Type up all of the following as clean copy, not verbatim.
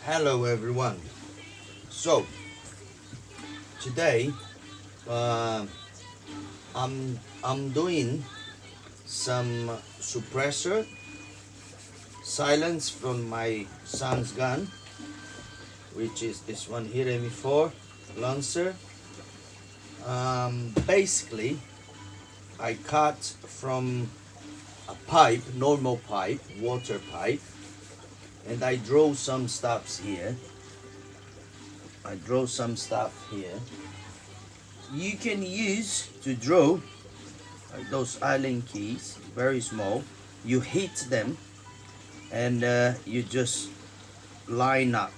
Hello everyone. So today uh, I'm doing some suppressor silence from my son's gun, which is this one here, M4 Lancer. Basically I cut from a pipe, normal pipe, water pipe, and I draw some stuffs here. You can use to draw like those Allen keys, very small. You hit them and you just line up.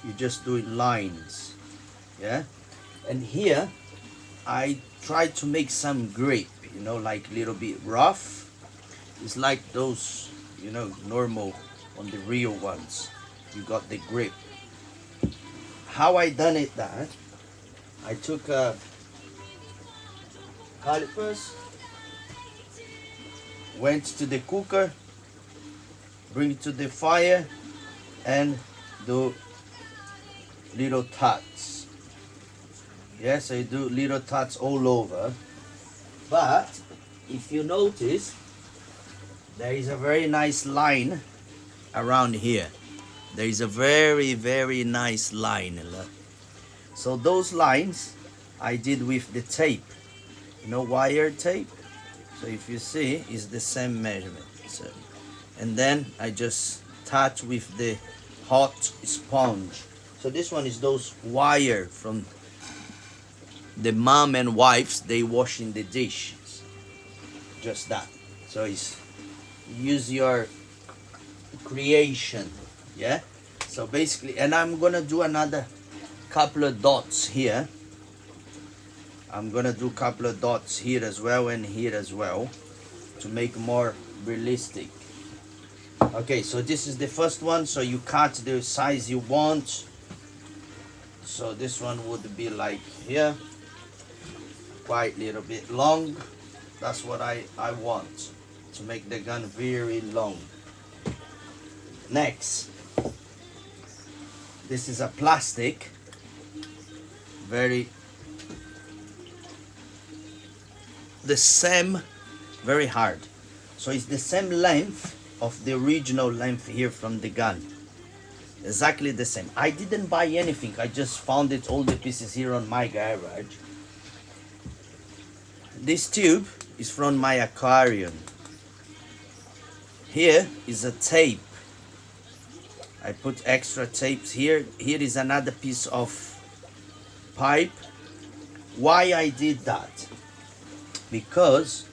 You just do lines, yeah. And here I try to make some grip, like a little bit rough. It's like those, normal on the real ones. You got the grip. How I done it that I took calipers, went to the cooker, bring it to the fire, and do little tuts. Yes, I do little tuts all over. But if you notice, there is a very nice line around here. There is a very nice line. Look. So those lines I did with the tape, wire tape. So if you see, it's the same measurement. So, and then I just touch with the hot sponge. So this one is those wire from the mom and wives, they washing the dishes. Just that. So it's use your creation, yeah. So basically, and I'm gonna do another couple of dots here. I'm gonna do a couple of dots here as well and here as well to make more realistic. Okay, so this is the first one. So you cut the size you want. So this one would be like here, quite a little bit long. That's what I want to make the gun very long. Next, this is a plastic, the same, very hard. So it's the same length of the original length here from the gun. Exactly the same. I didn't buy anything. I just found it, all the pieces here on my garage. This tube is from my aquarium. Here is a tape. I put extra tapes here. Here is another piece of pipe. Why I did that? Because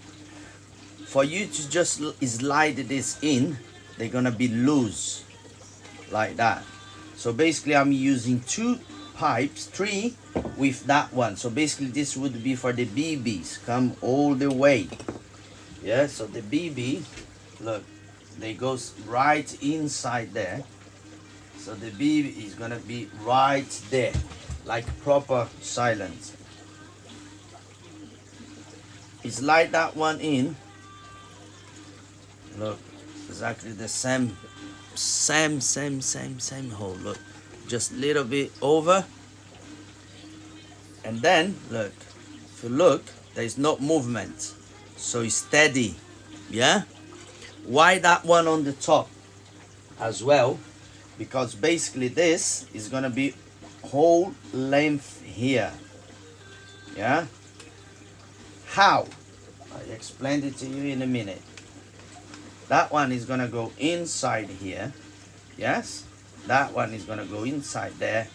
for you to just slide this in, they're gonna be loose like that. So basically I'm using two pipes, three with that one. So basically this would be for the BBs, come all the way. Yeah, so the BB, look, they goes right inside there. So the BB is gonna be right there, like proper silence. Slide that one in. Look, exactly the same hole. Look, just a little bit over. And then look, if you look, there is no movement, so it's steady. Yeah. Why that one on the top as well? Because basically this is gonna be whole length here. Yeah. How? I explained it to you in a minute. That one is gonna go inside here. Yes. That one is gonna go inside there.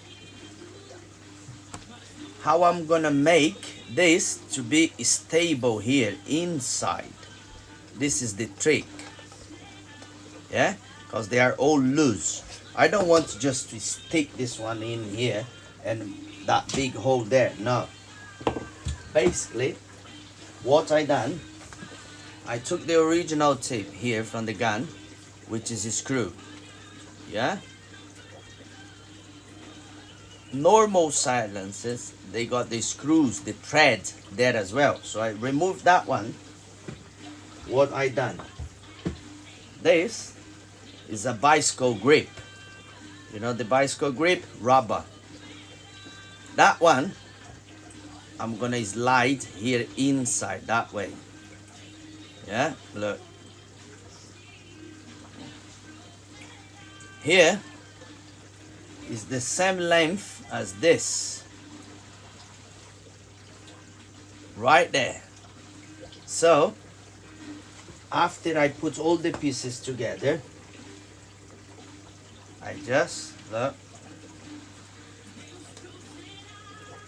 How I'm gonna make this to be stable here inside. This is the trick. Yeah, because they are all loose. I don't want just to stick this one in here and that big hole there. No. Basically, what I done, I took the original tape here from the gun, which is a screw. Yeah. Normal silencers, they got the screws, the thread there as well. So I removed that one. What I done, this is a bicycle grip. You know the bicycle grip, rubber. That one, I'm gonna slide here inside that way. Yeah, look. Here is the same length as this. Right there. So, after I put all the pieces together, I just,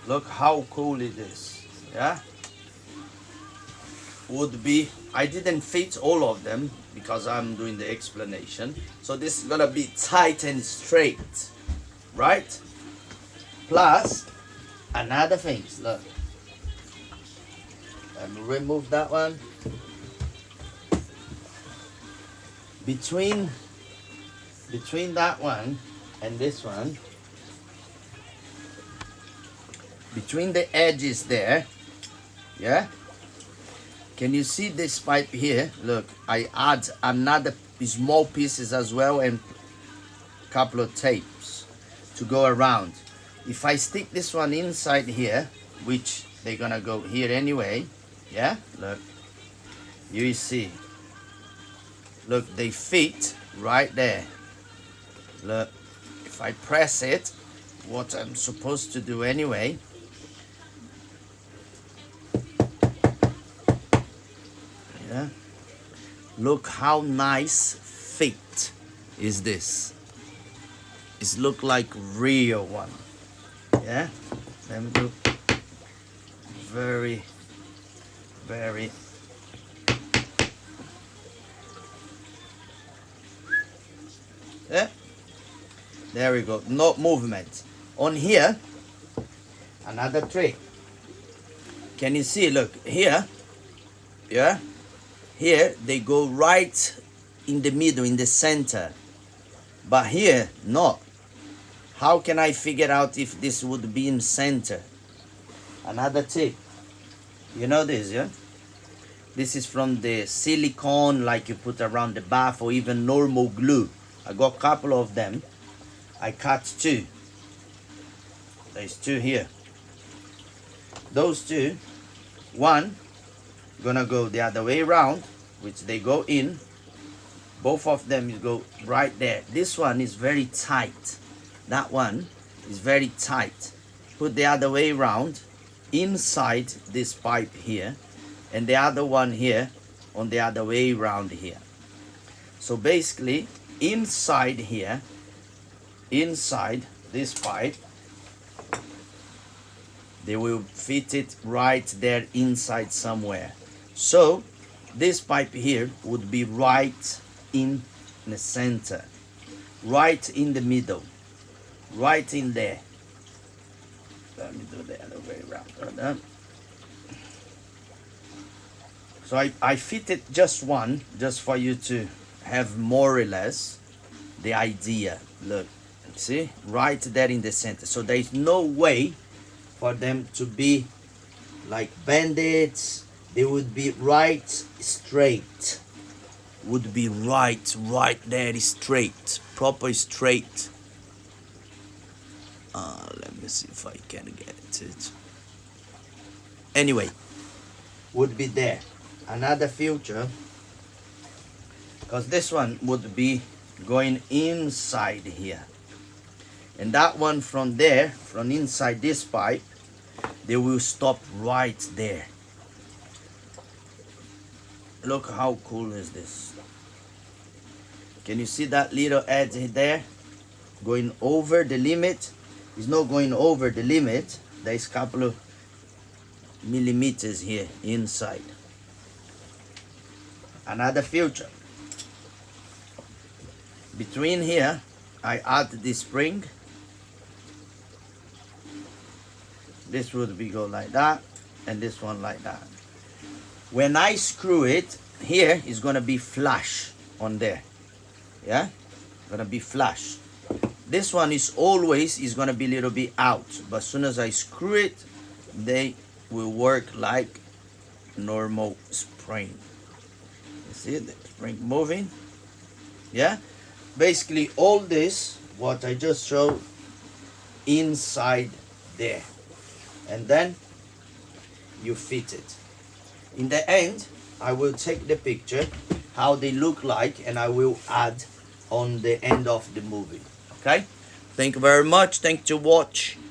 look how cool it is. Yeah, would be, I didn't fit all of them because I'm doing the explanation, so this is gonna be tight and straight, right? Plus another thing, look, let me remove that one. Between that one and this one, between the edges there, yeah, can you see this pipe here? Look, I add another small pieces as well and a couple of tapes to go around. If I stick this one inside here, which they're gonna go here anyway, yeah, look, you see, look, they fit right there. Look, if I press it, what I'm supposed to do anyway, yeah, look how nice fit is this. It look like real one. Yeah, let me do very yeah, there we go, no movement on here. Another trick, can you see, look here, yeah, here they go right in the middle, in the center, but here not. How can I figure out if this would be in center? Another tip, you know this, yeah, this is from the silicone like you put around the bath, or even normal glue. I got a couple of them. I cut two. There's two here. Those two, one gonna go the other way around, which they go in. Both of them go right there. This one is very tight. That one is very tight. Put the other way around inside this pipe here, and the other one here on the other way around here. So basically, inside here, inside this pipe, they will fit it right there inside somewhere. So this pipe here would be right in the center, right in the middle, right in there. Let me do the other way around. So I fitted just one, just for you to have more or less the idea. Look, see, right there in the center. So there is no way for them to be like bandits. They would be right straight. Would be right there straight, proper straight. Let me see if I can get it. Anyway, would be there. Another feature, because this one would be going inside here, and that one from there, from inside this pipe, they will stop right there. Look how cool is this. Can you see that little edge there going over the limit? It's not going over the limit. There's a couple of millimeters here inside. Another feature, between here I add this spring. This would be go like that, and this one like that. When I screw it, here is gonna be flush on there. Yeah, gonna be flush. This one is always gonna be a little bit out, but as soon as I screw it, they will work like normal spring. You see the spring moving? Yeah, basically all this what I just showed inside there, and then you fit it. In the end, I will take the picture how they look like, and I will add on the end of the movie. Okay, thank you very much. Thank you to watch.